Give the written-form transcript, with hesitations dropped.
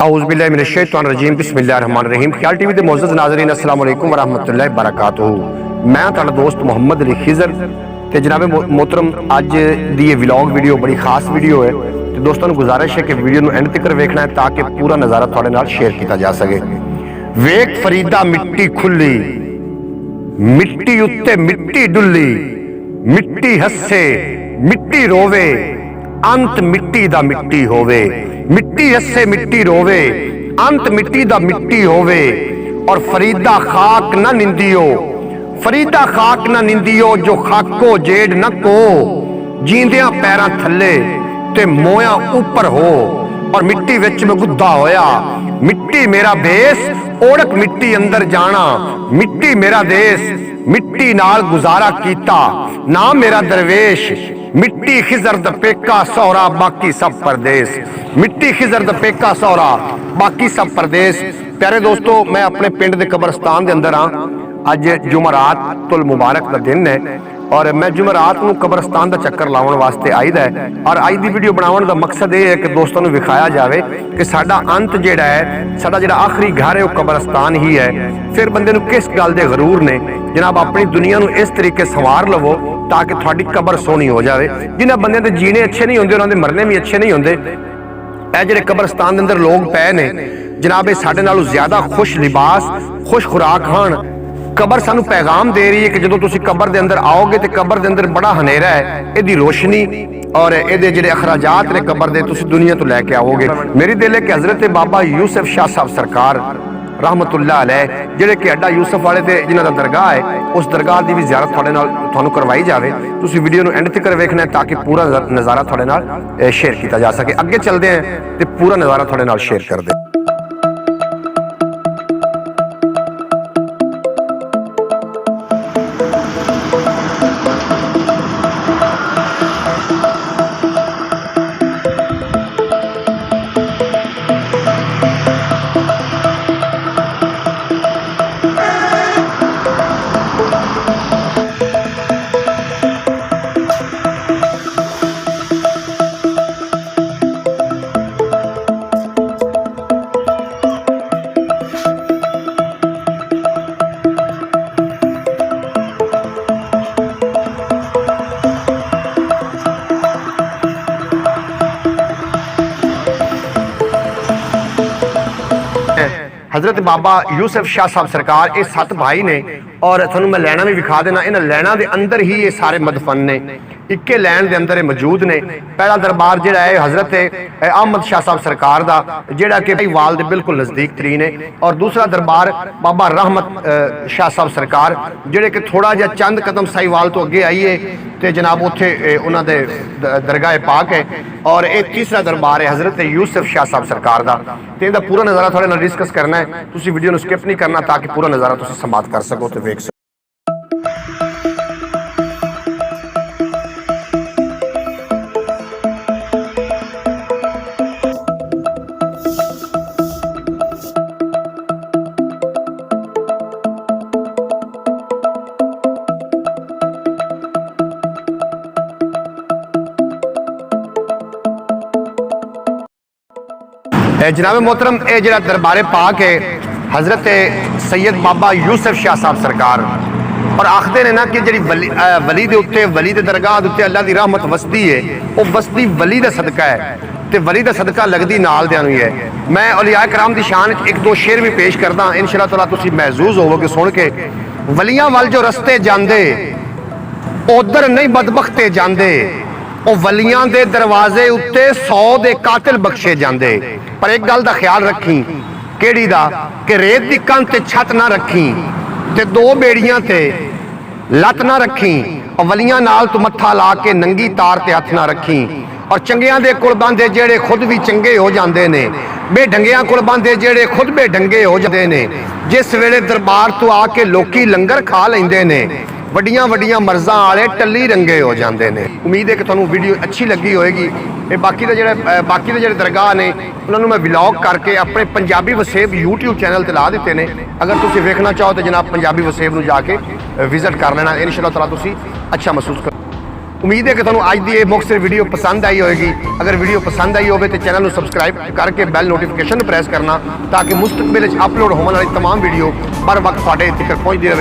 औज़ुबिल्लाहिमिनश्शैतानिर्रजीम बिस्मिल्लाहिर्रहमानिर्रहीम। ख्याल टीवी के मोअज़्ज़ज़ नाज़रीन अस्सलाम वालेकुम वरहमतुल्लाहि वबरकातुहू। मैं तुहाडा दोस्त मुहम्मद अली खिज़र ते जनाब मोहतरम अज दी ये व्लॉग वीडियो बड़ी खास वीडियो है तो दोस्तों को गुजारिश है कि वीडियो एंड तक वेखना है ताकि पूरा नज़ारा तुहाडे नाल शेयर किया जा सके। वेख फरीदा मिट्टी खुली, मिट्टी उत्ते मिट्टी डुल्ली, मिट्टी हसे मिट्टी रोवे, अंत मिट्टी दा मिट्टी होवे। मिट्टी हसे मिट्टी रोवे, अंत मिट्टी दा मिट्टी होवे। और फरीदा खाक न निंदियो, फरीदा खाक न निंदियो, जो खाको जेड न को। जींदियां पैरां थले ते मोया ऊपर हो, और मिट्टी विच में गुद्दा होया। मिट्टी मेरा भेस, ओढ़क मिट्टी अंदर जाना। मिट्टी मेरा देश, मिट्टी नाल गुजारा कीता। ना मेरा दरवेश, मिट्टी खिजर द पेका सौरा, बाकी सब परदेस। मिट्टी खिजर द पेका सौरा, बाकी सब परदेस। प्यारे दोस्तों, मैं अपने पिंड के कब्रस्तान के अंदर हाँ। अज जुमरात तुल मुबारक का दिन है और मैं जुमरात को कब्रस्तान का चक्कर लाने वास्ते आईदा है। और अज की वीडियो बनाने का मकसद ये है कि दोस्तों को विखाया जाए कि साडा अंत जिहड़ा है, साडा जिहड़ा आखिरी घर है, वो कब्रस्तान ही है। फिर बंदे नूं किस गल दे गरूर ने जनाब अपनी दुनिया नूं इस तरीके संवार लवो ताकि थोड़ी कबर सोहनी हो जाए। जिन्हां बंदे दे जीने अच्छे नहीं होंदे, उन्हां दे मरने भी अच्छे नहीं होंदे। ਇਹ ਜਿਹੜੇ ਕਬਰਸਤਾਨ ਦੇ ਅੰਦਰ ਲੋਕ ਪਏ ਨੇ जनाब, ये साडे नालों ज्यादा खुश लिबास, खुश खुराक खान। कबर सानू पैगाम दे रही है कि जो तुसी कबर दे अंदर आओगे तो कबर दे अंदर बड़ा हनेरा है, इहदी रोशनी और इहदे जिहड़े अखराजात ने कबर दे तुसी दुनिया तो लैके आओगे। मेरी दिल है कि हजरत बाबा यूसुफ शाह साहब सरकार रहमतुल्लाह अलैह जिहड़े कि अड्डा यूसुफ वाले ते जिन्हां दा दरगाह है, उस दरगाह की भी ज़ियारत तुहाडे नाल तुहानूं करवाई जाए। तुसी वीडियो नूं एंड तक वेखना है ताकि पूरा नज़ारा तुहाडे नाल शेयर किया जा सके। अगे चलते हैं तो पूरा नज़ारा तुहाडे नाल शेयर कर दे। हजरत बाबा यूसुफ शाह साहब सरकार ये 7 भाई ने और थोनू मैं लैना भी विखा देना। इन्हां लैना दे अंदर ही ये सारे मदफन ने, इक्के लैन दे अंदर मौजूद ने। पहला दरबार जिहड़ा है हजरत अहमद शाह साहब सरकार दा जिहड़ा कि वाल दे बिल्कुल नज़दीक तरीन है। और दूसरा दरबार बाबा रहमत शाह साहब सरकार जिहड़े कि थोड़ा जिहा चंद कदम साहिवाल तो अगे आइए तो जनाब उत्थे उन्हां दे दरगाह पाक है। और एक तीसरा दरबार है हजरत यूसुफ शाह साहब सरकार दा। तो इहदा पूरा नज़ारा थोड़े नाल डिस्कस करना है, तुसी वीडियो नूं स्किप नहीं करना ताकि पूरा नज़ारा तुसी समाप्त कर सको तो वेख सको। जनाब मोहतरम ये जरा दरबारे पाक है हजरत सैयद बाबा यूसुफ शाह साहब सरकार। और आखते ने ना कि जी वली दे उत्ते वली दे दरगाह दे उत्ते अल्लाह दी रहमत वसदी है, वो वसदी वली दा सदका है ते वली दा सदका लगदी नाल दियां नूं है। मैं औलिया कराम दी शान एक दो शेर भी पेश करदा, इंशाअल्लाह तआला तुसीं महजूज होवोगे सुन के। वलियां वाल जो रस्ते जांदे उधर नहीं बदबख्ते जांदे, ਉਹ वलियां दे दरवाजे उत्ते 100 दे कातिल बख्शे जांदे। पर एक गल दा ख्याल रखी, केड़ी दा कि रेत दी कंध ते छत ना रखी ते 2 बेड़ियां ते लत ना रखी। और वलियां नाल तू मत्था ला के नंगी तार ते हथ ना रखी। और चंगियां दे कुल बांधे जेड़े खुद भी चंगे हो जांदे ने, बेढंगियां कुल बांधे जेड़े खुद बेढंगे हो जांदे ने। जिस वेले दरबार तो आके लोकी लंगर खा लैंदे ने, वड्डियां वड्डियां मर्जां वाले टल्ली रंगे हो जाते हैं। उम्मीद है कि तुहानू वीडियो अच्छी लगी होएगी। ये बाकी दे जेह्ड़े दरगाह ने उन्होंने मैं व्लॉग करके अपने पंजाबी वसेब यूट्यूब चैनल ते ला दिते ने। अगर तुसीं वेखना चाहो तो जनाब पंजाबी वसेब नूं जाके विजिट कर लेना, इंशाअल्लाह ताला तुसीं अच्छा महसूस कर। उम्मीद है कि तुहानूं अज दी मुख्तसर वीडियो पसंद आई होगी। अगर वीडियो पसंद आई होवे तो चैनल को सबसक्राइब करके बैल नोटिफिकेशन प्रेस करना ताकि मुस्तकबिल अपलोड होने वाली तमाम वीडियो बर वक्त तुहाडे तक पहुँचती रहे।